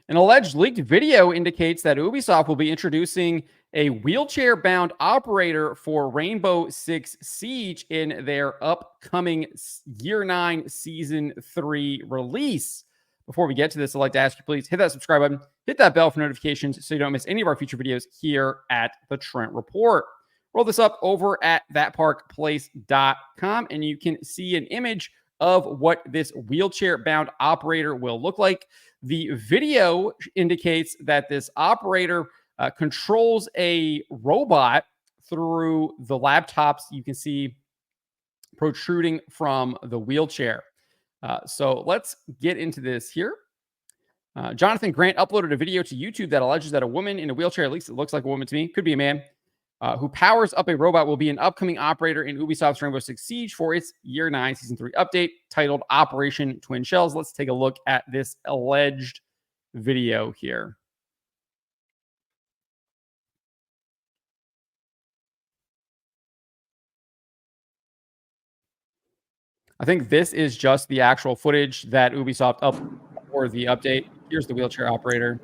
An alleged leaked video indicates that Ubisoft will be introducing a wheelchair bound operator for Rainbow Six Siege in their upcoming Year 9 Season 3 release. Before we get to this, I'd like to ask you, please hit that subscribe button, hit that bell for notifications so you don't miss any of our future videos here at the Trent Report. Roll this up over at thatparkplace.com and you can see an image of what this wheelchair bound operator will look like. The video indicates that this operator controls a robot through the laptops you can see protruding from the wheelchair. So let's get into this here. Jonathan Grant uploaded a video to YouTube that alleges that a woman in a wheelchair, at least it looks like a woman to me, could be a man, who powers up a robot will be an upcoming operator in Ubisoft's Rainbow Six Siege for its Year 9 Season 3 update titled Operation Twin Shells. Let's take a look at this alleged video here. I think this is just the actual footage that Ubisoft up for the update. Here's the wheelchair operator.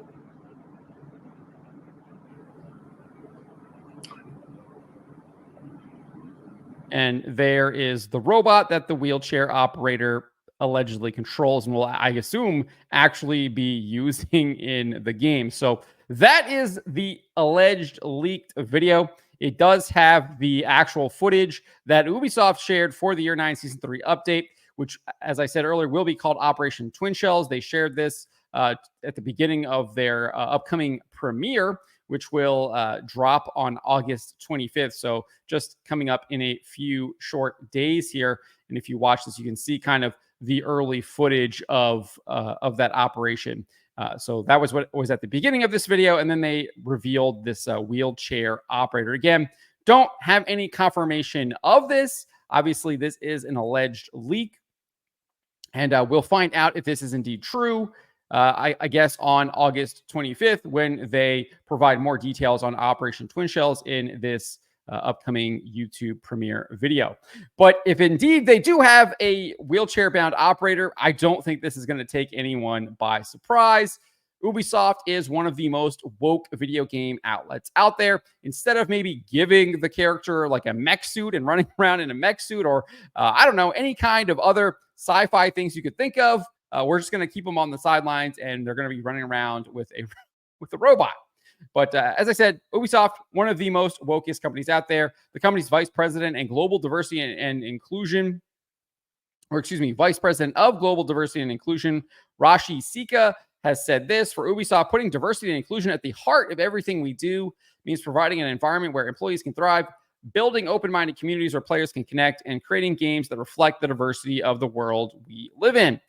And there is the robot that the wheelchair operator allegedly controls and will, I assume, actually be using in the game. So that is the alleged leaked video. It does have the actual footage that Ubisoft shared for the Year 9 Season 3 update, which, as I said earlier, will be called Operation Twin Shells. They shared this at the beginning of their upcoming premiere, which will drop on August 25th. So just coming up in a few short days here. And if you watch this, you can see kind of the early footage of that operation. So that was what was at the beginning of this video. And then they revealed this wheelchair operator. Again, don't have any confirmation of this. Obviously, this is an alleged leak. And we'll find out if this is indeed true. I guess on August 25th, when they provide more details on Operation Twin Shells in this upcoming YouTube premiere video. But if indeed they do have a wheelchair-bound operator, I don't think this is going to take anyone by surprise. Ubisoft is one of the most woke video game outlets out there. Instead of maybe giving the character like a mech suit and running around in a mech suit, or I don't know, any kind of other sci-fi things you could think of, we're just going to keep them on the sidelines, and they're going to be running around with a robot. But as I said, Ubisoft, one of the most wokest companies out there. The company's vice president and global diversity and inclusion, vice president of global diversity and inclusion, Rashi Sika, has said this: for Ubisoft, putting diversity and inclusion at the heart of everything we do means providing an environment where employees can thrive, building open-minded communities where players can connect, and creating games that reflect the diversity of the world we live in.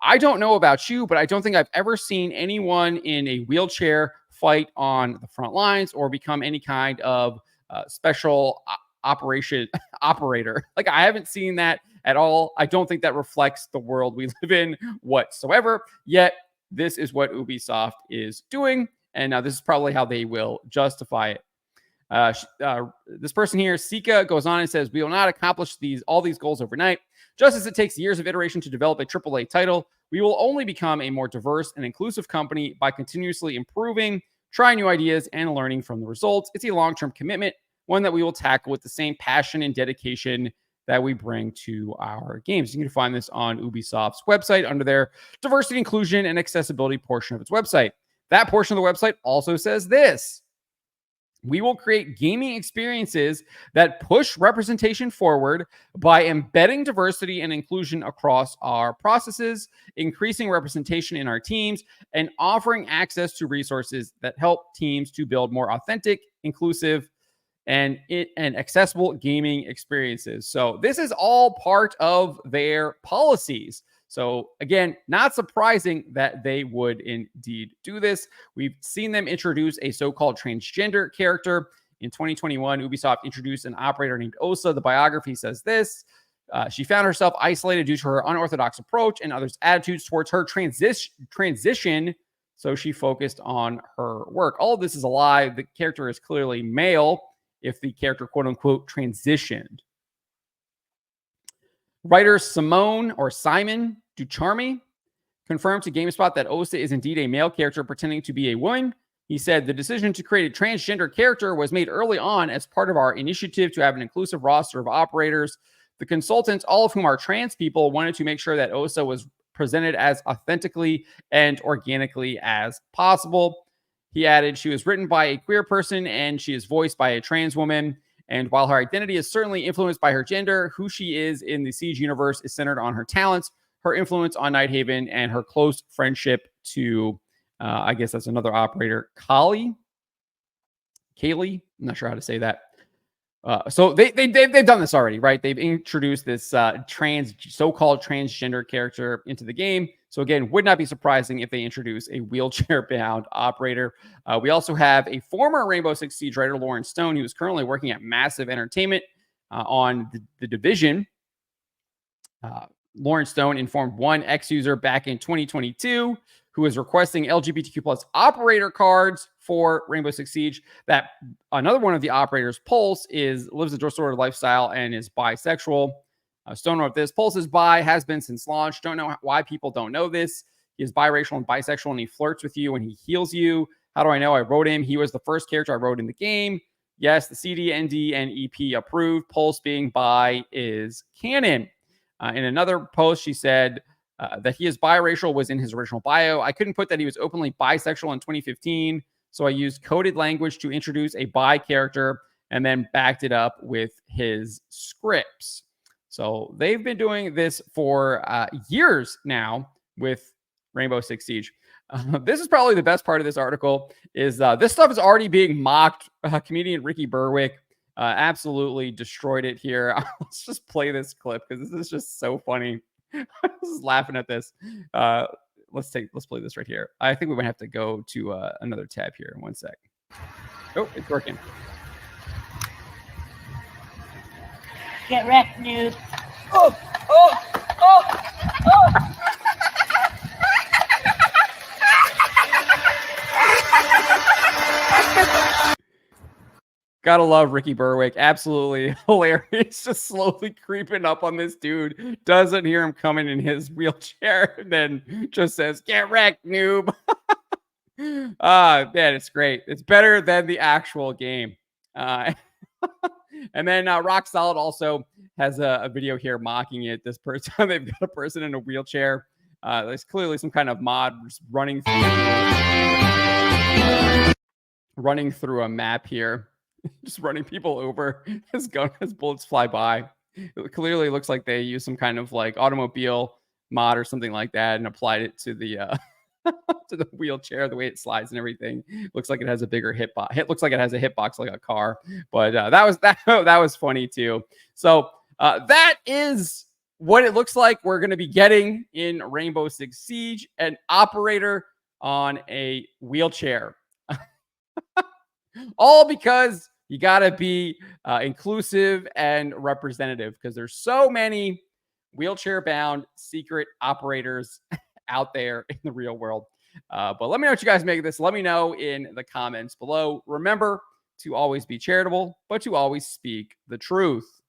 I don't know about you, but I don't think I've ever seen anyone in a wheelchair fight on the front lines or become any kind of special operation operator. Like, I haven't seen that at all. I don't think that reflects the world we live in whatsoever. Yet, this is what Ubisoft is doing. And now this is probably how they will justify it. This person here, Sika, goes on and says, we will not accomplish all these goals overnight. Just as it takes years of iteration to develop a AAA title, we will only become a more diverse and inclusive company by continuously improving, trying new ideas, and learning from the results. It's a long-term commitment, one that we will tackle with the same passion and dedication that we bring to our games. You can find this on Ubisoft's website under their diversity, inclusion, and accessibility portion of its website. That portion of the website also says this: we will create gaming experiences that push representation forward by embedding diversity and inclusion across our processes, increasing representation in our teams, and offering access to resources that help teams to build more authentic, inclusive, and accessible gaming experiences. So this is all part of their policies. So again, not surprising that they would indeed do this. We've seen them introduce a so-called transgender character. In 2021, Ubisoft introduced an operator named Osa. The biography says this: she found herself isolated due to her unorthodox approach and others' attitudes towards her transition, so she focused on her work. All of this is a lie. The character is clearly male if the character, quote-unquote, transitioned. Writer Simon Ducharme confirmed to GameSpot that Osa is indeed a male character pretending to be a woman. He said the decision to create a transgender character was made early on as part of our initiative to have an inclusive roster of operators. The consultants, all of whom are trans people, wanted to make sure that Osa was presented as authentically and organically as possible. He added, she was written by a queer person and she is voiced by a trans woman. And while her identity is certainly influenced by her gender, who she is in the Siege universe is centered on her talents, her influence on Nighthaven, and her close friendship to, I guess that's another operator, Kaylee. I'm not sure how to say that. So they've done this already, right? They've introduced this so-called transgender character into the game. So again, would not be surprising if they introduce a wheelchair-bound operator. We also have a former Rainbow Six Siege writer, Lauren Stone, who is currently working at Massive Entertainment on the Division. Lauren Stone informed one X-user back in 2022 who was requesting LGBTQ plus operator cards for Rainbow Six Siege that another one of the operators, Pulse, lives a disordered lifestyle and is bisexual. Stone wrote this: Pulse is bi, has been since launch. Don't know why people don't know this. He is biracial and bisexual, and he flirts with you and he heals you. How do I know? I wrote him. He was the first character I wrote in the game. Yes, the CD, ND, and EP approved. Pulse being bi is canon. In another post, she said that he is biracial was in his original bio. I couldn't put that he was openly bisexual in 2015, so I used coded language to introduce a bi character and then backed it up with his scripts. So they've been doing this for years now with Rainbow Six Siege. This is probably the best part of this article is this stuff is already being mocked. Comedian Ricky Berwick absolutely destroyed it here. Let's just play this clip because this is just so funny. I was laughing at this. Let's play this right here. I think we might have to go to another tab here in 1 sec. Oh, it's working. Get wrecked, noob. Oh, oh, oh, oh. Gotta love Ricky Berwick. Absolutely hilarious. Just slowly creeping up on this dude. Doesn't hear him coming in his wheelchair. And then just says, "Get wrecked, noob." Man, it's great. It's better than the actual game. And then Rock Solid also has a video here mocking it. This person, they've got a person in a wheelchair. There's clearly some kind of mod just running through a map here. Just running people over. His bullets fly by. It clearly looks like they used some kind of like automobile mod or something like that and applied it to the to the wheelchair, the way it slides and everything. Looks like it has a bigger hitbox. It looks like it has a hitbox like a car. But that was funny too. So that is what it looks like we're going to be getting in Rainbow Six Siege, an operator on a wheelchair. All because you got to be inclusive and representative because there's so many wheelchair-bound secret operators out there in the real world. But let me know what you guys make of this. Let me know in the comments below. Remember to always be charitable, but to always speak the truth.